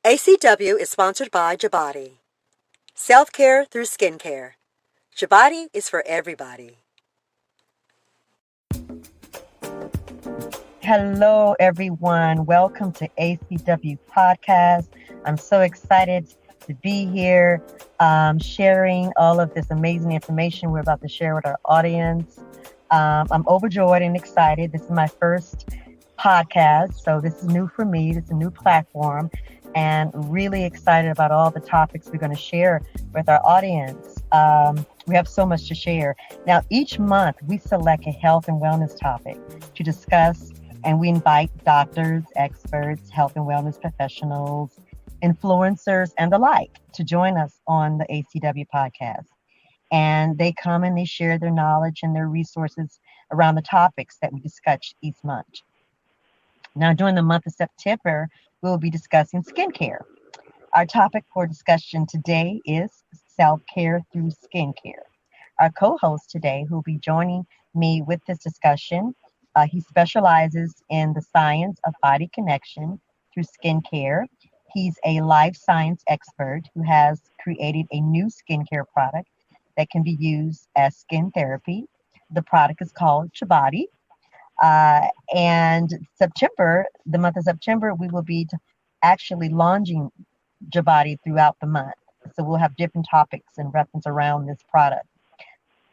ACW is sponsored by BioBodi. Self-care through skincare. BioBodi is for everybody. Hello, everyone. Welcome to ACW Podcast. I'm so excited to be here, sharing all of this amazing information we're about to share with our audience. I'm overjoyed and excited. This is my first podcast, so this is new for me. This is a new platform, and really excited about all the topics we're going to share with our audience. We have so much to share. Now, each month we select a health and wellness topic to discuss, and we invite doctors, experts, health and wellness professionals, influencers, and the like to join us on the ACW podcast. And they come and they share their knowledge and their resources around the topics that we discuss each month. Now, during the month of September, we'll be discussing skincare. Our topic for discussion today is self-care through skincare. Our co-host today, who will be joining me with this discussion, he specializes in the science of body connection through skincare. He's a life science expert who has created a new skincare product that can be used as skin therapy. The product is called HpDMS. And the month of September, we will be actually launching HpDMS throughout the month. So we'll have different topics and reference around this product.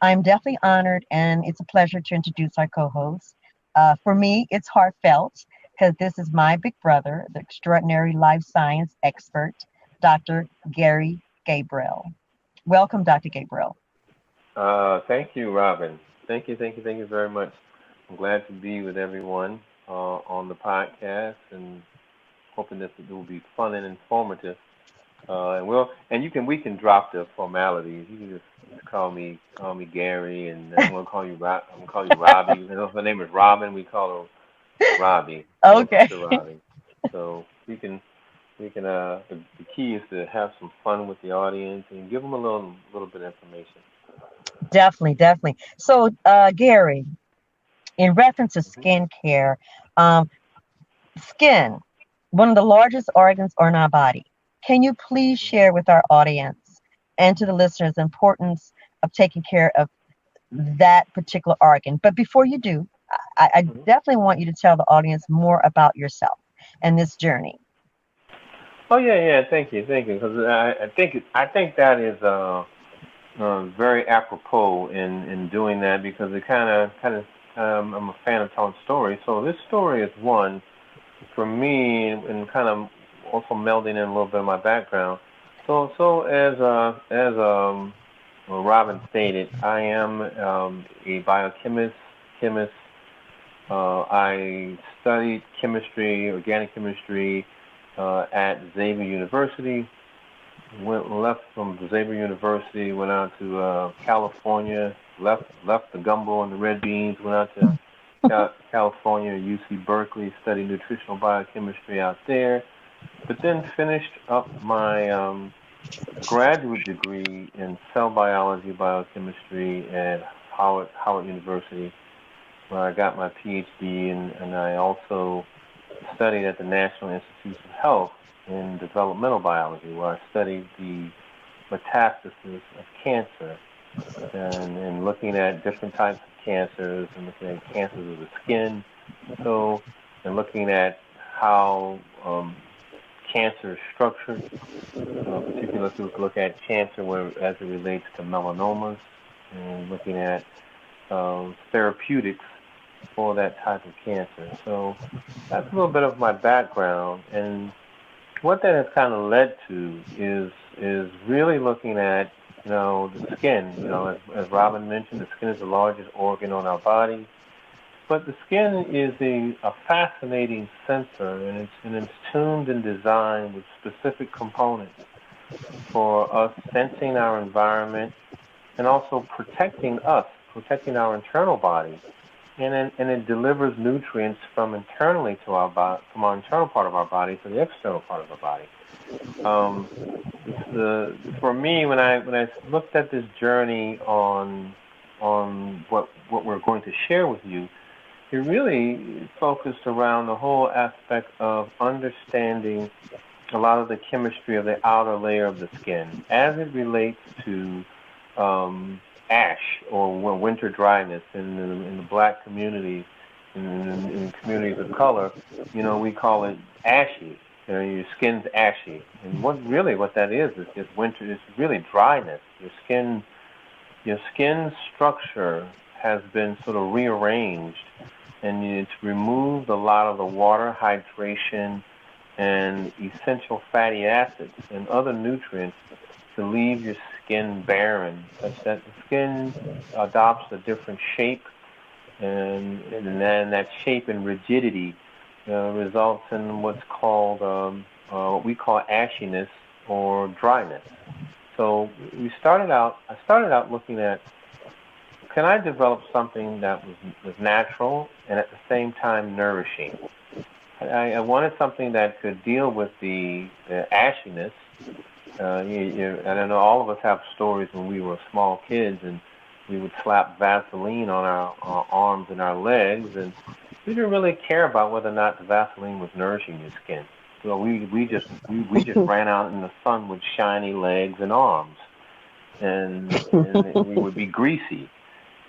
I'm definitely honored, and it's a pleasure to introduce our co-host. For me, it's heartfelt because this is my big brother, the extraordinary life science expert, Dr. Gary Gabriel. Welcome, Dr. Gabriel. Thank you, Robin. Thank you very much. I'm glad to be with everyone on the podcast, and hoping this will be fun and informative. We can drop the formalities. You can just call me Gary, and I'm gonna call you Robbie. Her name is Robin. We call her Robbie. Okay. Robbie. So we can. The key is to have some fun with the audience and give them a little bit of information. Definitely. So, Gary, in reference to skincare, skin, one of the largest organs in our body. Can you please share with our audience and to the listeners the importance of taking care of that particular organ? But before you do, I definitely want you to tell the audience more about yourself and this journey. Oh yeah. Thank you. Because I think that is very apropos in doing that, because it kind of I'm a fan of telling stories. So this story is one for me, and kind of also melding in a little bit of my background. So as Robin stated, I am a biochemist. I studied chemistry, organic chemistry, at Xavier University. Left from Xavier University, went out to California. Left the gumbo and the red beans. Went out to California, UC Berkeley, studied nutritional biochemistry out there. But then finished up my graduate degree in cell biology, biochemistry at Howard University, where I got my PhD, and I also studied at the National Institutes of Health in developmental biology, where I studied the metastasis of cancer, and looking at different types of cancers, and looking at cancers of the skin, and looking at how cancer is structured. Particularly, if look at cancer as it relates to melanomas, and looking at therapeutics for that type of cancer. So that's a little bit of my background, and what that has kind of led to is really looking at the skin. As Robin mentioned, the skin is the largest organ on our body. But the skin is a fascinating sensor, and it's tuned and designed with specific components for us sensing our environment, and also protecting our internal body. And it delivers nutrients from internally to our body, from our internal part of our body to the external part of our body. For me, when I looked at this journey on what we're going to share with you, it really focused around the whole aspect of understanding a lot of the chemistry of the outer layer of the skin as it relates to ash or winter dryness in the black community, in communities of color. We call it ashy. Your skin's ashy, and what that is just winter. It's really dryness. Your skin structure has been sort of rearranged, and it's removed a lot of the water, hydration, and essential fatty acids and other nutrients to leave your skin barren, such that the skin adopts a different shape, and then that shape and rigidity results in what's called what we call ashiness or dryness. So I started out looking at, can I develop something that was natural and at the same time nourishing? I wanted something that could deal with the ashiness. And I know all of us have stories when we were small kids and we would slap Vaseline on our arms and our legs, and we didn't really care about whether or not the Vaseline was nourishing your skin. So we just ran out in the sun with shiny legs and arms, and we would be greasy.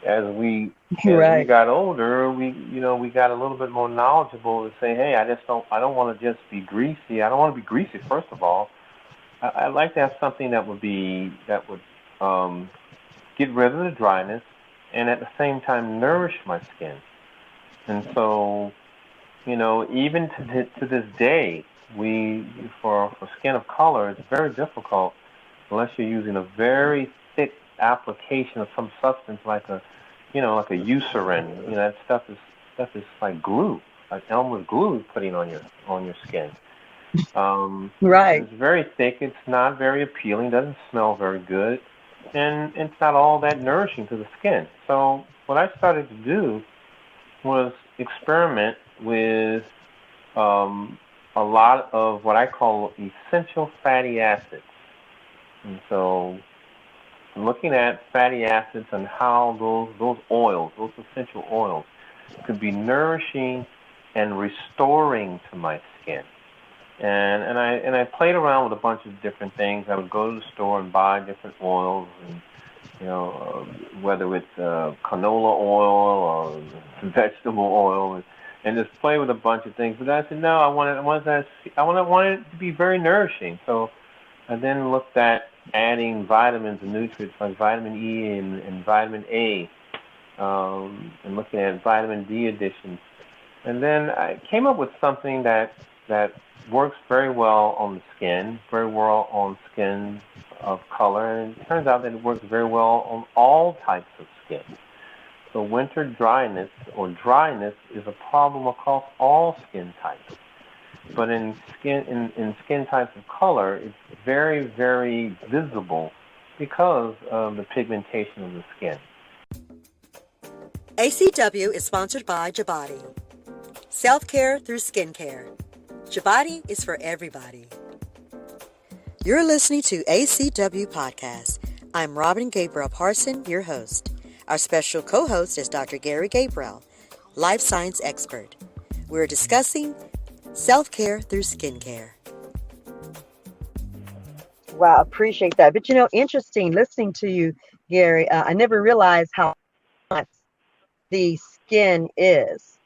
As we got older, we got a little bit more knowledgeable to say, hey, I don't want to just be greasy. I don't want to be greasy. First of all, I'd like to have something that would get rid of the dryness and at the same time nourish my skin. And so, even to this day, for skin of color, it's very difficult unless you're using a very thick application of some substance like a Eucerin. That stuff is like glue, like Elmer's glue putting on your skin. Right. It's very thick. It's not very appealing. Doesn't smell very good, and it's not all that nourishing to the skin. So what I started to do was experiment with a lot of what I call essential fatty acids. And so looking at fatty acids and how those essential oils, could be nourishing and restoring to my skin. And I played around with a bunch of different things. I would go to the store and buy different oils, and whether it's canola oil or vegetable oil, and just play with a bunch of things. But I said, no, I want it to be very nourishing. So I then looked at adding vitamins and nutrients like vitamin E and vitamin A, and looking at vitamin D additions. And then I came up with something that works very well on the skin, very well on skin of color, and it turns out that it works very well on all types of skin. So winter dryness is a problem across all skin types. But in skin types of color, it's very, very visible because of the pigmentation of the skin. ACW is sponsored by HpDMS. Self-care through skincare. HpDMS is for everybody. You're listening to ACW Podcast. I'm Robin Gabriel-Parson, your host. Our special co-host is Dr. Gary Gabriel, life science expert. We're discussing self-care through skincare. Wow, appreciate that. But interesting listening to you, Gary. I never realized how much the skin is,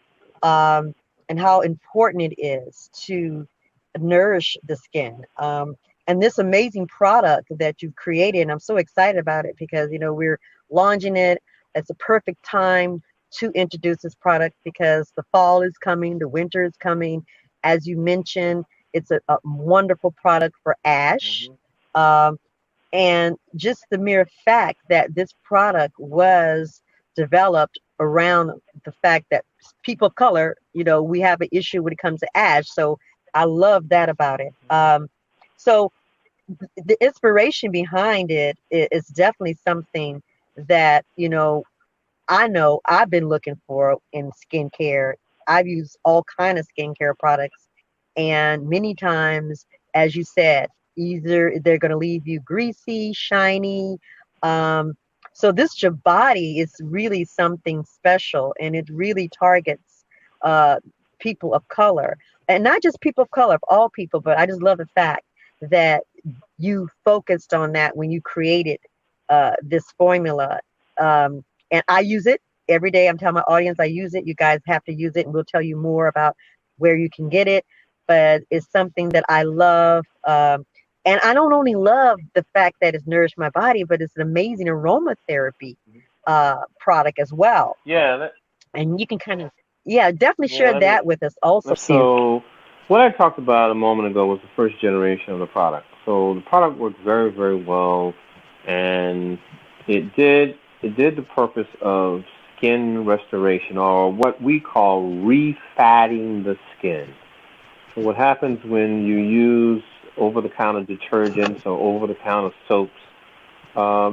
and how important it is to nourish the skin. And this amazing product that you've created, and I'm so excited about it because, we're launching it. It's a perfect time to introduce this product because the fall is coming, the winter is coming. As you mentioned, it's a wonderful product for ash. And just the mere fact that this product was developed around the fact that people of color, we have an issue when it comes to ash. So I love that about it. So the inspiration behind it is definitely something that, I know I've been looking for in skincare. I've used all kinds of skincare products, and many times, as you said, either they're going to leave you greasy, shiny. So this HpDMS is really something special, and it really targets people of color. and not just people of color, all people, but I just love the fact that you focused on that when you created this formula. And I use it every day. I'm telling my audience I use it. You guys have to use it, and we'll tell you more about where you can get it. But it's something that I love. And I don't only love the fact that it's nourished my body, but it's an amazing aromatherapy product as well. Yeah. And you can kind of, definitely share that with us also. So what I talked about a moment ago was the first generation of the product. So the product worked very, very well, and it did the purpose of skin restoration, or what we call refatting the skin. So what happens when you use over-the-counter detergents or over-the-counter soaps,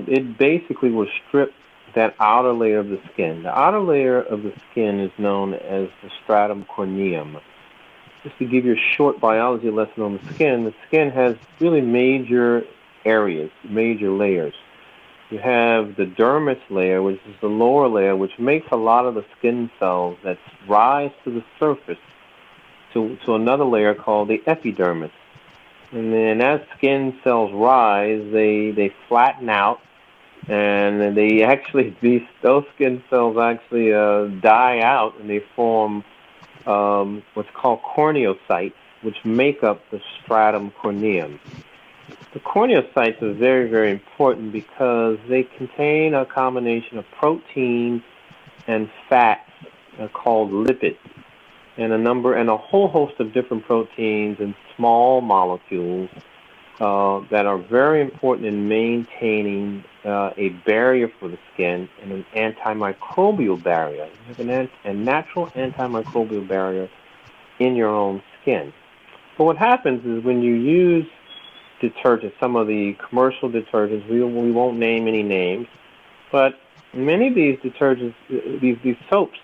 it basically will strip that outer layer of the skin. The outer layer of the skin is known as the stratum corneum. Just to give you a short biology lesson on the skin has really major areas, major layers. You have the dermis layer, which is the lower layer, which makes a lot of the skin cells that rise to the surface to another layer called the epidermis. And then as skin cells rise, they flatten out, and they actually, those skin cells actually die out, and they form what's called corneocytes, which make up the stratum corneum. The corneocytes are very, very important because they contain a combination of proteins and fats called lipids, and a whole host of different proteins and small molecules that are very important in maintaining a barrier for the skin and an antimicrobial barrier. You have a natural antimicrobial barrier in your own skin. But what happens is when you use detergents, some of the commercial detergents, we won't name any names, but many of these detergents, these soaps,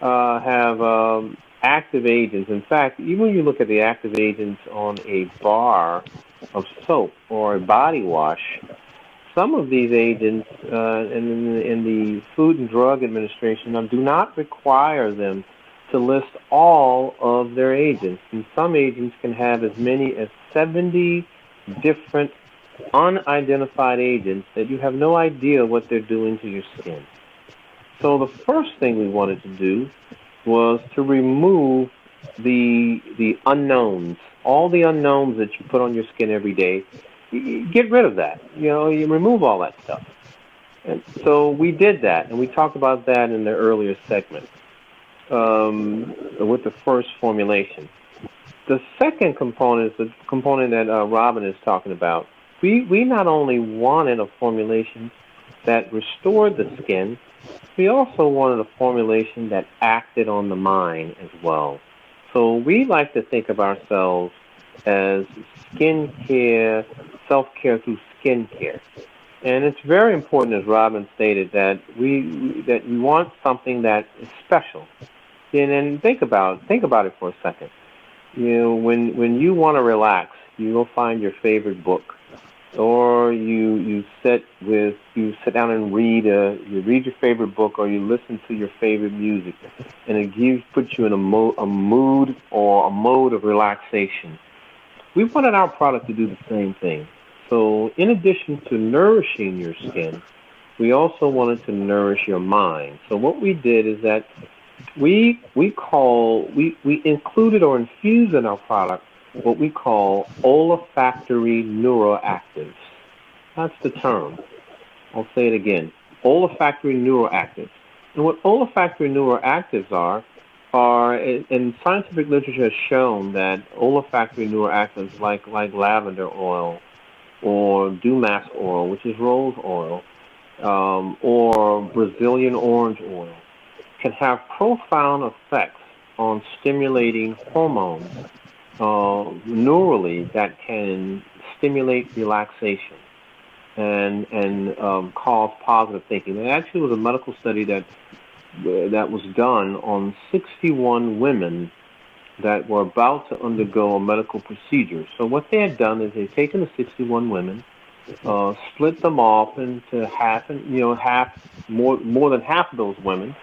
have active agents. In fact, even when you look at the active agents on a bar of soap or a body wash, some of these agents in the Food and Drug Administration do not require them to list all of their agents. And some agents can have as many as 70 different unidentified agents that you have no idea what they're doing to your skin. So the first thing we wanted to do was to remove the unknowns, all the unknowns that you put on your skin every day. Get rid of that. You remove all that stuff. And so we did that, and we talked about that in the earlier segment with the first formulation. The second component is the component that Robin is talking about. We not only wanted a formulation that restored the skin, we also wanted a formulation that acted on the mind as well. So we like to think of ourselves as skin care, self-care through skin care. And it's very important, as Robin stated, that we want something that is special. And then think about it for a second. When you want to relax, you go find your favorite book, or you sit down and you read your favorite book, or you listen to your favorite music, and it puts you in a mood or a mode of relaxation. We wanted our product to do the same thing. So in addition to nourishing your skin, we also wanted to nourish your mind. So what we did is that we included or infused in our product what we call olfactory neuroactives. That's the term. I'll say it again. Olfactory neuroactives. And what olfactory neuroactives are in scientific literature has shown that olfactory neuroactives like lavender oil or Dumas oil, which is rose oil, or Brazilian orange oil, can have profound effects on stimulating hormones neurally that can stimulate relaxation and cause positive thinking. There actually was a medical study that was done on 61 women that were about to undergo a medical procedure. So what they had done is they'd taken the 61 women, split them off into more than half of those women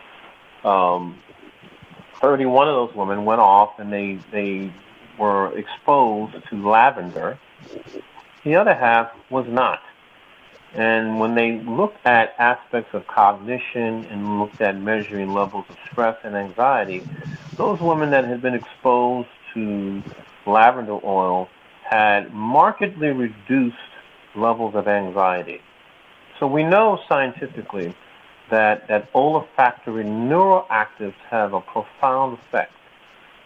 31 of those women went off and they were exposed to lavender. The other half was not. And when they looked at aspects of cognition and looked at measuring levels of stress and anxiety, those women that had been exposed to lavender oil had markedly reduced levels of anxiety. So we know scientifically that olfactory neuroactives have a profound effect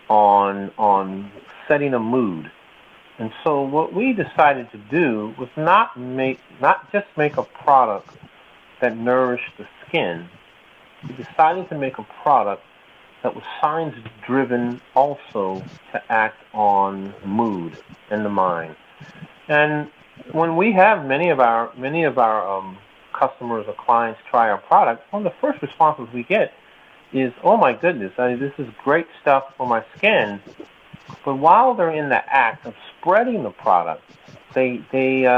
on setting a mood. And so what we decided to do was not just make a product that nourished the skin. We decided to make a product that was science-driven also to act on mood and the mind. And when we have many of our customers or clients try our product, one of the first responses we get is, "Oh my goodness, this is great stuff for my skin." But while they're in the act of spreading the product, they get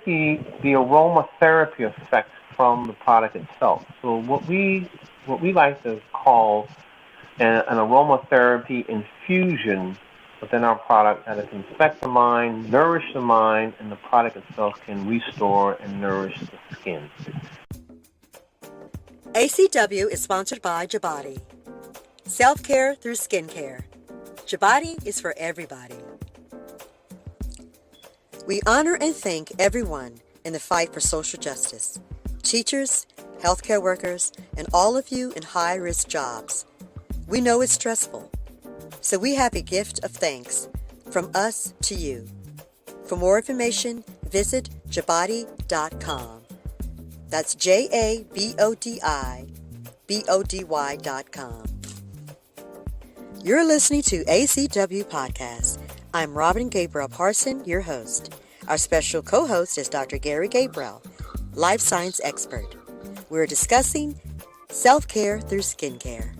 the aromatherapy effect from the product itself. So what we like to call an aromatherapy infusion within our product that can affect the mind, nourish the mind, and the product itself can restore and nourish the skin. ACW is sponsored by HpDMS. Self-care through skincare. HpDMS is for everybody. We honor and thank everyone in the fight for social justice. Teachers, healthcare workers, and all of you in high-risk jobs. We know it's stressful, so we have a gift of thanks from us to you. For more information, visit HpDMS.com. That's JABODI.BODY.com. You're listening to ACW Podcast. I'm Robin Gabriel-Parson, your host. Our special co-host is Dr. Gary Gabriel, life science expert. We're discussing self-care through skincare.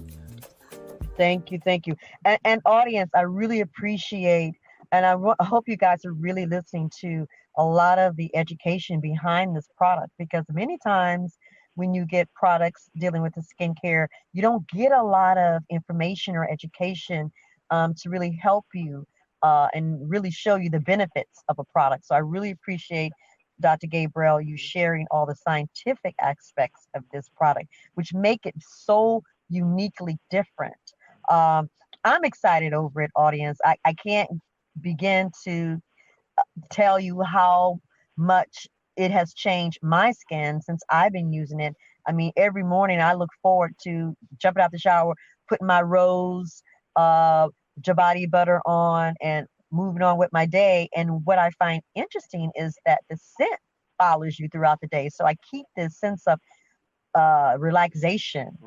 Thank you. And audience, I really appreciate, and I hope you guys are really listening to a lot of the education behind this product, because many times when you get products dealing with the skincare, you don't get a lot of information or education to really help you and really show you the benefits of a product. So I really appreciate, Dr. Gabriel, you sharing all the scientific aspects of this product, which make it so uniquely different. I'm excited over it, audience. I can't begin to tell you how much it has changed my skin since I've been using it. I mean, every morning I look forward to jumping out the shower, putting my rose HpDMS butter on and moving on with my day. And what I find interesting is that the scent follows you throughout the day. So I keep this sense of relaxation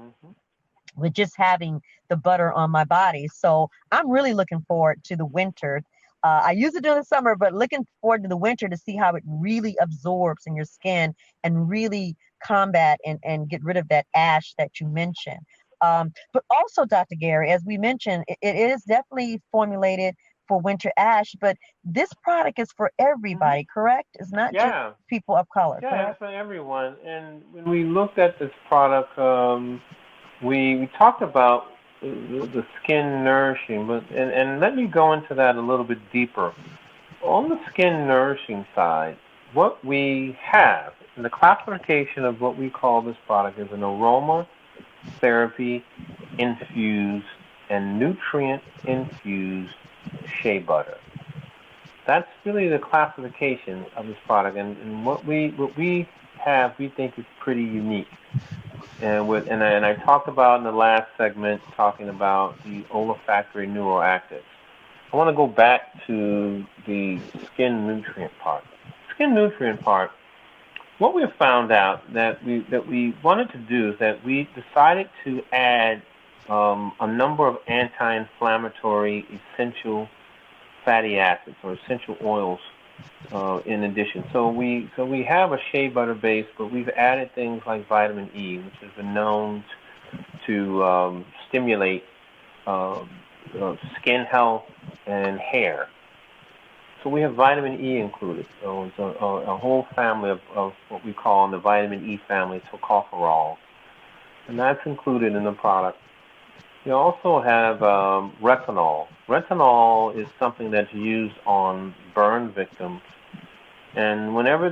with just having the butter on my body. So I'm really looking forward to the winter. I use it during the summer, but looking forward to the winter to see how it really absorbs in your skin and really combat and get rid of that ash that you mentioned. But also, Dr. Gary, as we mentioned, it is definitely formulated for winter ash, but this product is for everybody, correct? It's not just people of color, correct? Yeah, it's for everyone. And when we looked at this product, we talked about the skin nourishing, and let me go into that a little bit deeper. On the skin nourishing side, what we have in the classification of what we call this product is an aroma therapy infused and nutrient infused shea butter. That's really the classification of this product, and what we have, we think is pretty unique. And I talked about in the last segment, talking about the olfactory neuroactives. I want to go back to the skin nutrient part. Skin nutrient part, what we have found out that we wanted to do is that we decided to add a number of anti-inflammatory essential fatty acids or essential oils in addition. So we have a shea butter base, but we've added things like vitamin E, which has been known to stimulate skin health and hair. So we have vitamin E included. So it's a whole family of what we call in the vitamin E family, tocopherol. And that's included in the product. You also have retinol. Retinol is something that's used on burn victims, and whenever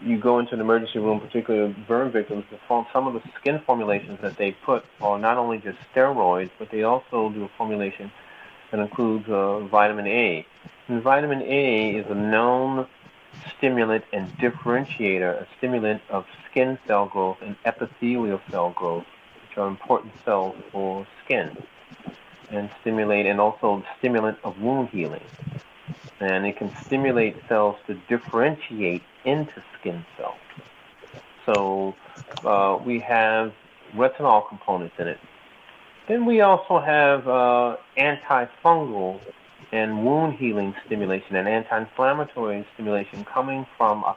you go into an emergency room, particularly burn victims, some of the skin formulations that they put are not only just steroids, but they also do a formulation that includes vitamin A. And vitamin A is a known stimulant and differentiator, a stimulant of skin cell growth and epithelial cell growth, which are important cells for skin, and also stimulant of wound healing. And it can stimulate cells to differentiate into skin cells. So we have retinol components in it. Then we also have antifungal and wound healing stimulation and anti-inflammatory stimulation coming from a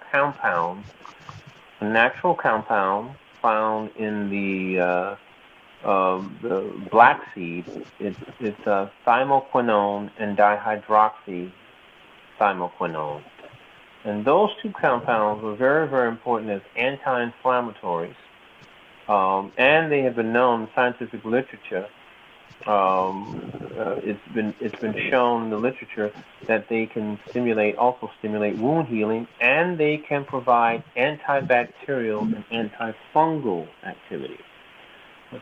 natural compound found in the black seed. It's thymoquinone and dihydroxythymoquinone. And those two compounds are very, very important as anti-inflammatories. And they have been known in scientific literature. It's been shown in the literature that they can also stimulate wound healing, and they can provide antibacterial and antifungal activity.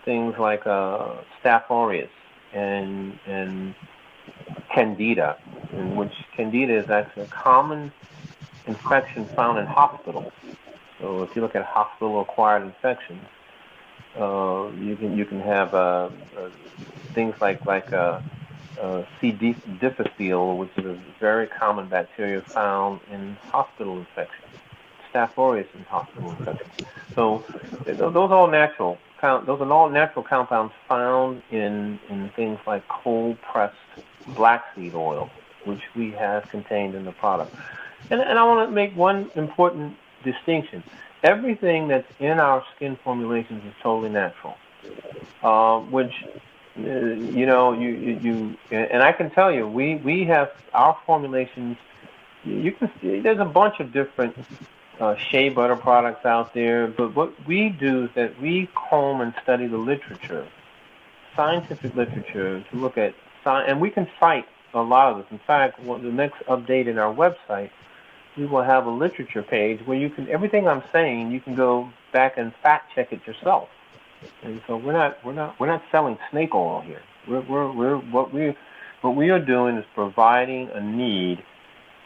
Things like Staph aureus and Candida, in which Candida is actually a common infection found in hospitals. So if you look at hospital-acquired infections, you can have things like C. difficile, which is a very common bacteria found in hospital infections. Staph aureus in hospital infections. So those are all natural. Those are all natural compounds found in things like cold-pressed black seed oil, which we have contained in the product. And I want to make one important distinction. Everything that's in our skin formulations is totally natural, which and I can tell you, we have our formulations. You can see there's a bunch of different shea butter products out there, but what we do is that we comb and study the literature, scientific literature, to look at and we can cite a lot of this. In fact, the next update in our website, we will have a literature page where you can everything I'm saying, you can go back and fact check it yourself. And so we're not selling snake oil here. What we are doing is providing a need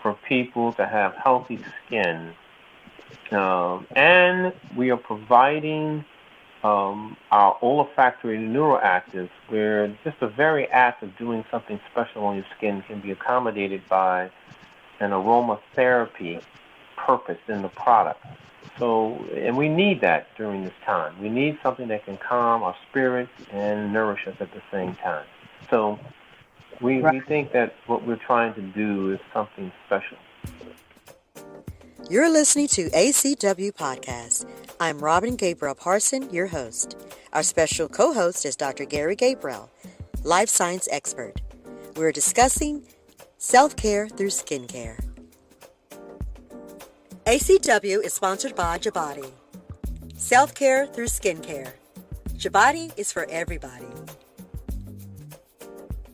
for people to have healthy skin, and we are providing our olfactory neuroactives, where just the very act of doing something special on your skin can be accommodated by an aromatherapy purpose in the product. So, and we need that during this time. We need something that can calm our spirits and nourish us at the same time. So we think that what we're trying to do is something special. You're listening to ACW Podcast. I'm Robin Gabriel-Parson, your host. Our special co-host is Dr. Gary Gabriel, life science expert. We're discussing self-care through skincare. ACW is sponsored by HpDMS. Self-care through skincare. HpDMS is for everybody.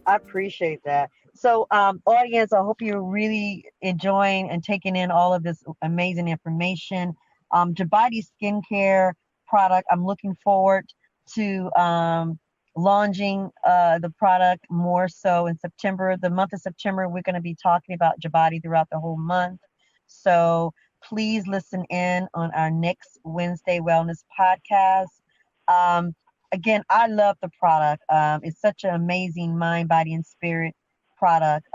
I appreciate that. So, audience, I hope you're really enjoying and taking in all of this amazing information. HpDMS skincare product, I'm looking forward to launching the product more so in September. The month of September, we're going to be talking about HpDMS throughout the whole month. So please listen in on our next Wednesday Wellness podcast. Again, I love the product. It's such an amazing mind, body, and spirit product.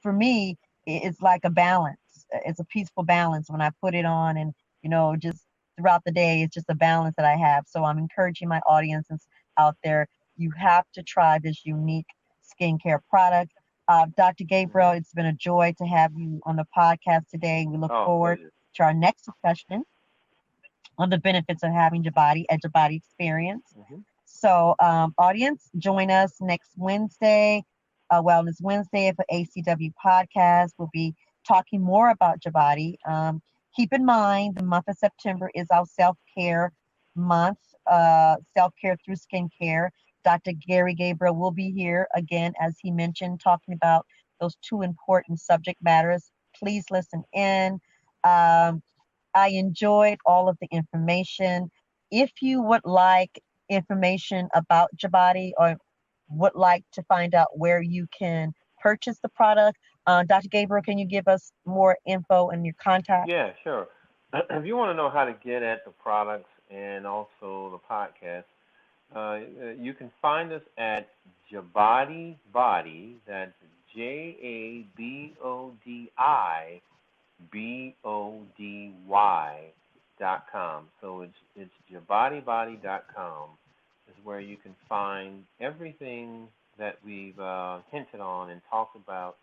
For me, it's like a balance. It's a peaceful balance when I put it on, and just throughout the day, it's just a balance that I have. So I'm encouraging my audiences out there, you have to try this unique skincare product. Dr. Gabriel, it's been a joy to have you on the podcast today. We look forward to our next discussion on the benefits of having HpDMS at HpDMS Experience. Mm-hmm. So, audience, join us next Wednesday, Wellness Wednesday for ACW Podcast. We'll be talking more about HpDMS. Keep in mind, the month of September is our self-care month, self-care through skincare. Dr. Gary Gabriel will be here again, as he mentioned, talking about those two important subject matters. Please listen in. I enjoyed all of the information. If you would like information about Jabati or would like to find out where you can purchase the product, Dr. Gabriel, can you give us more info and your contact? Yeah, sure. If you want to know how to get at the products and also the podcast, you can find us at Jabati Body. That's JABODIBODY.com. So it's JabatiBody.com is where you can find everything that we've hinted on and talked about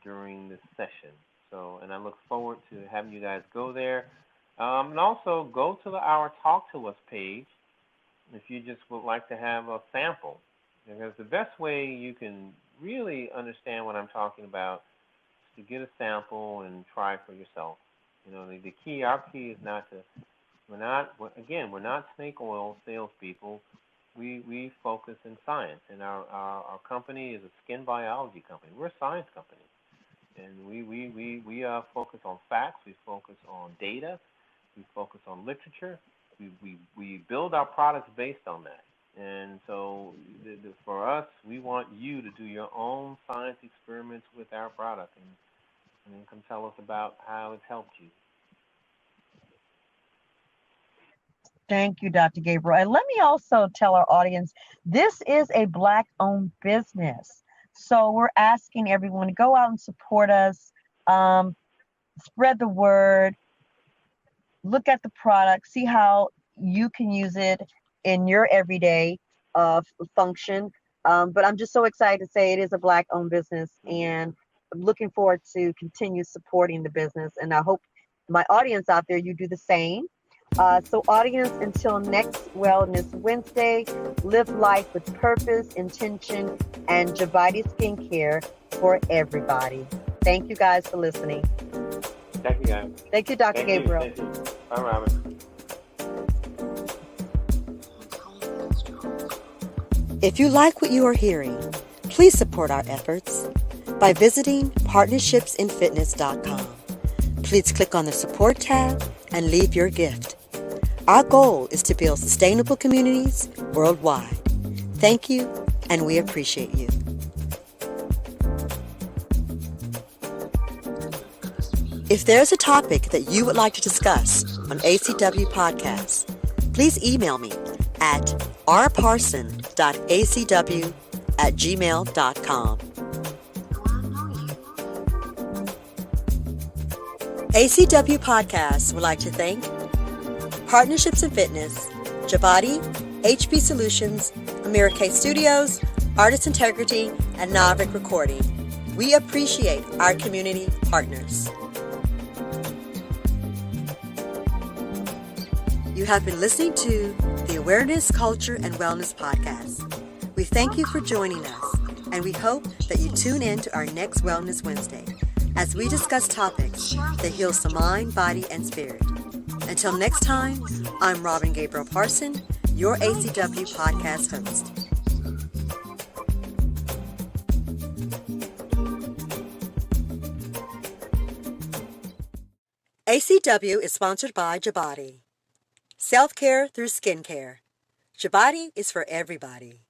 during this session. So, and I look forward to having you guys go there. And also go to our Talk to Us page if you just would like to have a sample. Because the best way you can really understand what I'm talking about is to get a sample and try for yourself. You know, the key, our key is we're not snake oil salespeople. We focus in science, and our company is a skin biology company. We're a science company. And we focus on facts. We focus on data. We focus on literature. We build our products based on that. And so for us, we want you to do your own science experiments with our product and then come tell us about how it's helped you. Thank you, Dr. Gabriel. And let me also tell our audience, this is a Black-owned business. So we're asking everyone to go out and support us, spread the word, look at the product, see how you can use it in your everyday function. But I'm just so excited to say it is a Black-owned business, and I'm looking forward to continue supporting the business. And I hope my audience out there, you do the same. So audience, until next Wellness Wednesday, live life with purpose, intention, and Jabati skincare for everybody. Thank you guys for listening. Thank you, guys. Thank you, Dr. Gabriel. Thank you. Bye, Robin. If you like what you are hearing, please support our efforts by visiting partnershipsinfitness.com. Please click on the support tab and leave your gift. Our goal is to build sustainable communities worldwide. Thank you, and we appreciate you. If there's a topic that you would like to discuss on ACW Podcast, please email me at rparson.acw@gmail.com. ACW Podcast would like to thank Partnerships in Fitness, Jabati, HP Solutions, Amira K Studios, Artist Integrity, and Knovic Recordings. We appreciate our community partners. You have been listening to the Awareness, Culture, and Wellness Podcast. We thank you for joining us, and we hope that you tune in to our next Wellness Wednesday as we discuss topics that heals the mind, body, and spirit. Until next time, I'm Robin Gabriel-Parson, your ACW Podcast host. ACW is sponsored by Jabati. Self-care through skincare. Jabati is for everybody.